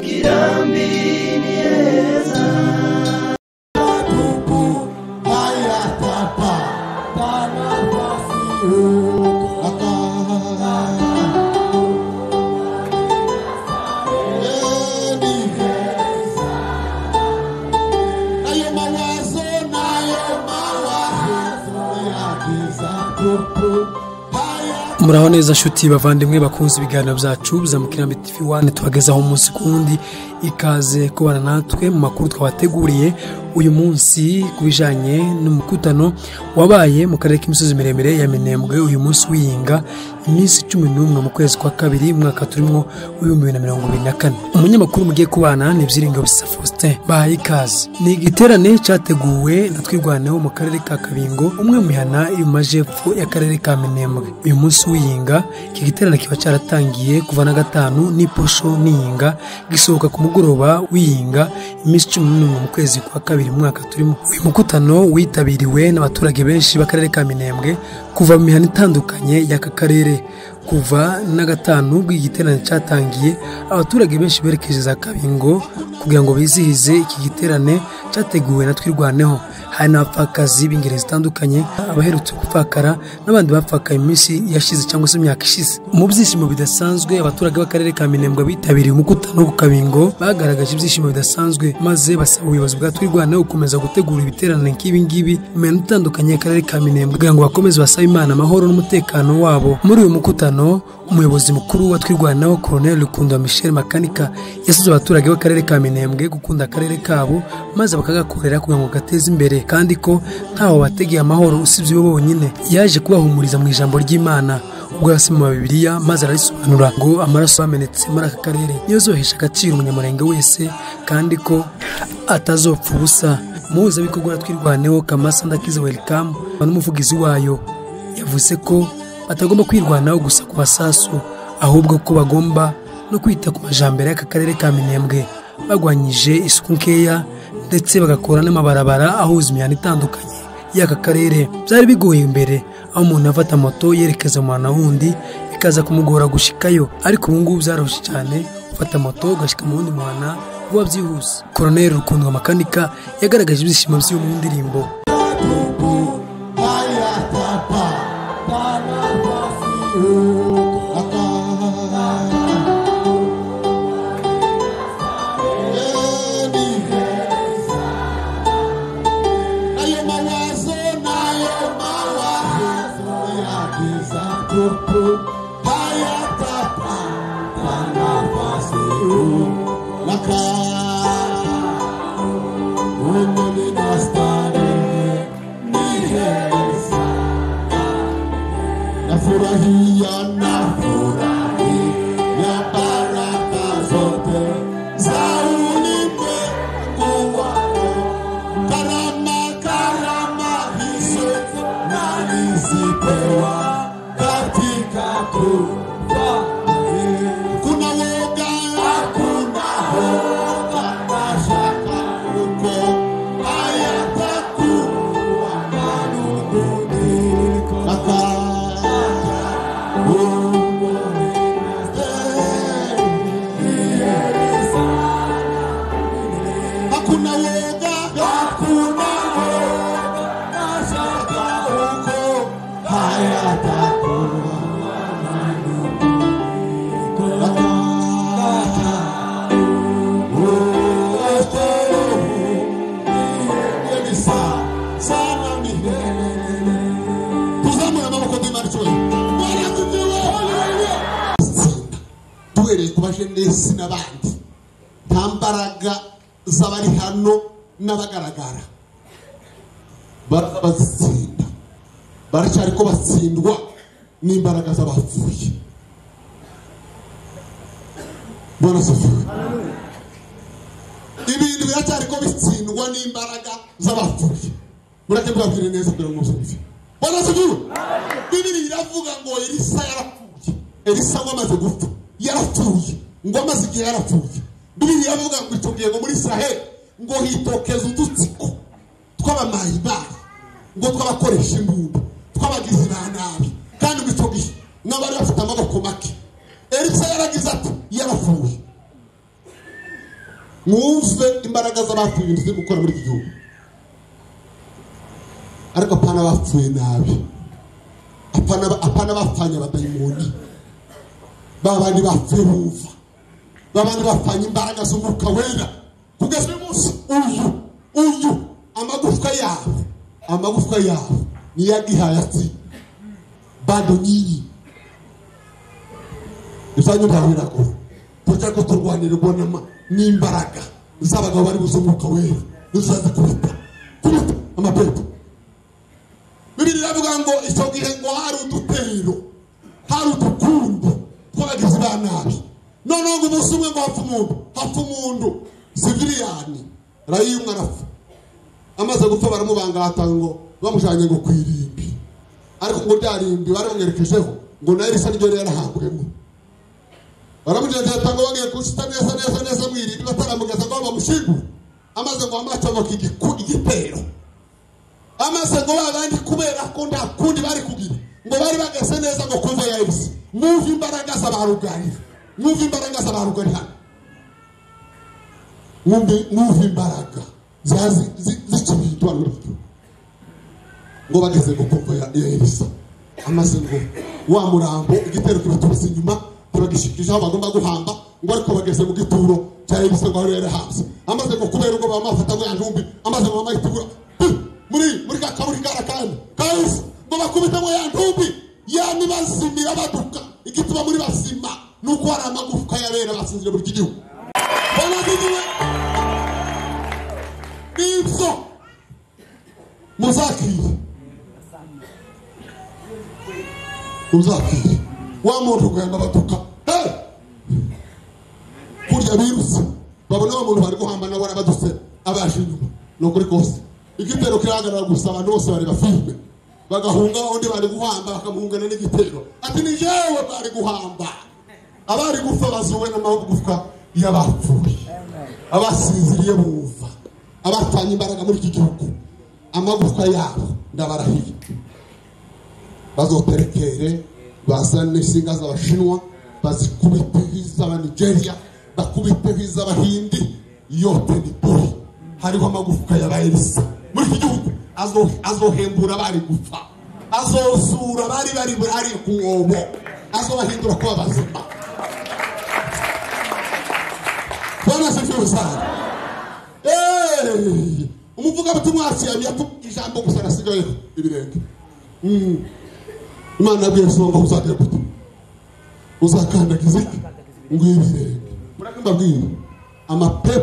Kirambi ni heza. Muraho neza nshuti bavandimwe bakunze ibiganiro byacu za Kirambi TV 1 tubagezaho umunsi kundi ikaze kubana natwe mu makuru twabateguriye uyu munsi kubijanye n'umukutano wabaye mu karere k'imisozi miremire ya Minembwe uyu munsi wiyinga iminsi 11 mu kwezi kwa kabiri mwaka turimo 2024. Umunyamakuru mugiye kubana ni Byiringiro Bisa Faustin bahaye ikaze. Ni igiterane cyateguwe na Twirwaneho mu karere ka Kabingo umwe mu mihana iri mu majepfo y'akarere ka Minembwe. Uyu munsi wiyinga iki giterane kiba cyaratangiye kuva na gatanu n'iposho niyinga gisohoka ku mugoroba wiyinga iminsi 11 mu kwezi kwa kabiri mwaka turimo. Uyu mukutano witabiriwe n'abaturage benshi b'akarere ka Minembwe kuva mu mihana itandukanye y'aka karere. Kuva na gatanu bw'igiterane cyatangiye abaturage benshi berekeje za Kabingo kugira ngo bizihize iki giterane cyateguwe na Twirwaneho. Hari n'abapfakazi b'ingeri zitandukanye abaherutse gupfakara n'abandi bapfakaye iminsi yashize cyangwa se imyaka ishize. Mu byishimo bidasanzwe abaturage b'akarere ka Minembwe bitabiriye umukutano ku Kabingo bagaragaje ibyishimo bidasanzwe maze basaba ubuyobozi bwa Twirwaneho gukomeza gutegura ibiterane nk'ibi ngibi mu mihanda itandukanye y'akarere ka Minembwe kugira ngo bakomeze basabe Imana amahoro n'umutekano wabo. Muri uyu mukutano umuyobozi mukuru wa Twirwaneho Colonel Rukundo Michel Makanika yasabye abaturage b'akarere ka Minembwe gukunda akarere kabo maze bakagakorera kugira ngo gateze imbere kandi ko ntaho bategeye amahoro usibye bo bonyine. Yaje kubahumuriza mu ijambo ry'Imana ubwo yasoma Bibiliya maze ararisobanura ngo amaraso yamenetse muri aka karere yozohesha agaciro umunyamurenge wese kandi ko atazopfa ubusa. Muhuza bikorwa na Twirwaneho Kamasa Ndakize Welcome n'umuvugizi wayo yavuze ko batagomba kwirwanaho gusa ku basasu ahubwo ko bagomba no kwita ku majambere y'aka karere ka Minembwe bagwanyije isuku nkeya ndetse bagakora n'amabarabara ahuza imihanda itandukanye y'aka karere. Byari bigoye imbere aho umuntu afata moto yerekeza mu mwana wundi ikaza kumugora gushikayo, ariko ubu ngubu byaroroshye cyane ufata moto ugashika mu wundi mwana vuba byihuse. Colonel Rukundo Makanika yagaragaje ibyishimo by'uyu mu ndirimbo. Kubajenesi n'abandi ntambaraga z'abari hano n'abagaragara bazitsinda baracyari ko batsindwa n'imbaraga z'abapfuye. Bwana Sofiya ibintu biracyari ko bitsindwa n'imbaraga z'abapfuye. Murake mbabwire neza kugira ngo Sofiya. Bwana Sofiya Bibiri iravuga ngo Elisa yarapfuye. Elisa wamaze gupfa yarapfuye ngo amaze igihe yarapfuye. Bibiri iravuga ngo icyogiye ngo muri Israel ngo hitokeza udutsiko tw'abamayibari ngo twabakoresha imbunda twabagize nabi kandi ngo icyogiye n'abari bafite amaboko make. Elisa yaragize ati yarapfuye mwumve imbaraga z'abapfuye ibintu ziri gukora muri iki gihugu. Ariko apana bapfuye nabi, apana bapfanye abadayimoni, babandi bapfuye bumva, babandi bapfanye imbaraga z'umwuka wera. Kugeza uyu munsi uyu amagufwa yabo niyagihaye ati bado nyinyi ifanye ntabirako tujya ko turwanirwa n'imbaraga z'abagabo bari buzumuka wera uzaza kubita amapepo. Bibiliya ivuga ngo icyo gihe ngo hari udutero, hari udukundu tw'abagizi ba nabi. None ngo umunsi umwe ngo hapfa umuntu siviriyani rayimwe arapfa. Amaze gupfa baramubangata ngo bamujanye ngo kwirimbi, ariko ngo ryarimbi baramwerekejeho ngo nayo risa n'iryo yarahambwemo. Baramujanye atanga bagiye kushita neza mwirimbi bataramugeza ngo bamushingure. Amaze ngo amacomoka igitero, amaze ngo babandi kubera ko nta kundi bari kugira ngo bari bagese neza ngo kuva yahise. Mwumva imbaraga z'abarugarira, mwumva imbaraga z'abarugarira, mwumva imbaraga z'ikibitwa n'urupfu. Ngo bageze ngo kuva ya Elisa, amaze ngo wa murambo igitero kibatubise inyuma turagishikije aho bagomba guhamba. Ngo ariko bageze mu gituro cya Elisa ngo rero hasi. Amaze ngo kubera ngo bamafata ngo yanjumbi, amaze ngo bamayitura muri kakaburi karakandi kaisi ngo bakubita ngo yanjumbi yani bazimira baduka. Igituma muri basima nuko hari amagufwa yabera basinzire muri gihugu. Banagiwe ibyo muzakiri wa muntu kuyamba baduka kurya biruse babona wa muntu bari guhamba nabo baduse abaje inyuma no kuri kose. Igitero kiragarara gusa abantu bose bari bafilme bagahunga undi bari guhamba bakamuhungana n'igitero ati ni jewe bari guhamba. Abari gupfa bazuwe n'amagufwa y'abapfuye, abasinziriye bumva, abatanye imbaraga muri iki gihugu. Amagufwa yabo ndabarahiye bazoterekere bazane insinga z'abashinwa bazikubite iz'abanigeria bakubite iz'abahindi yote ni buri. Hariho amagufwa ya Elisa muri iki gihugu azohembura bari gupfa, azosura bari ari ku mwobo, azobahindura kuba bazima. Bwana sifiwe sana. Umuvuga butumwa asiyamye ijambo gusa nasigaye ibirenge. Imana abwiye songa uzagera gute, uzakandagiza iki ngo ibirenge. Murakamba bwira amapepo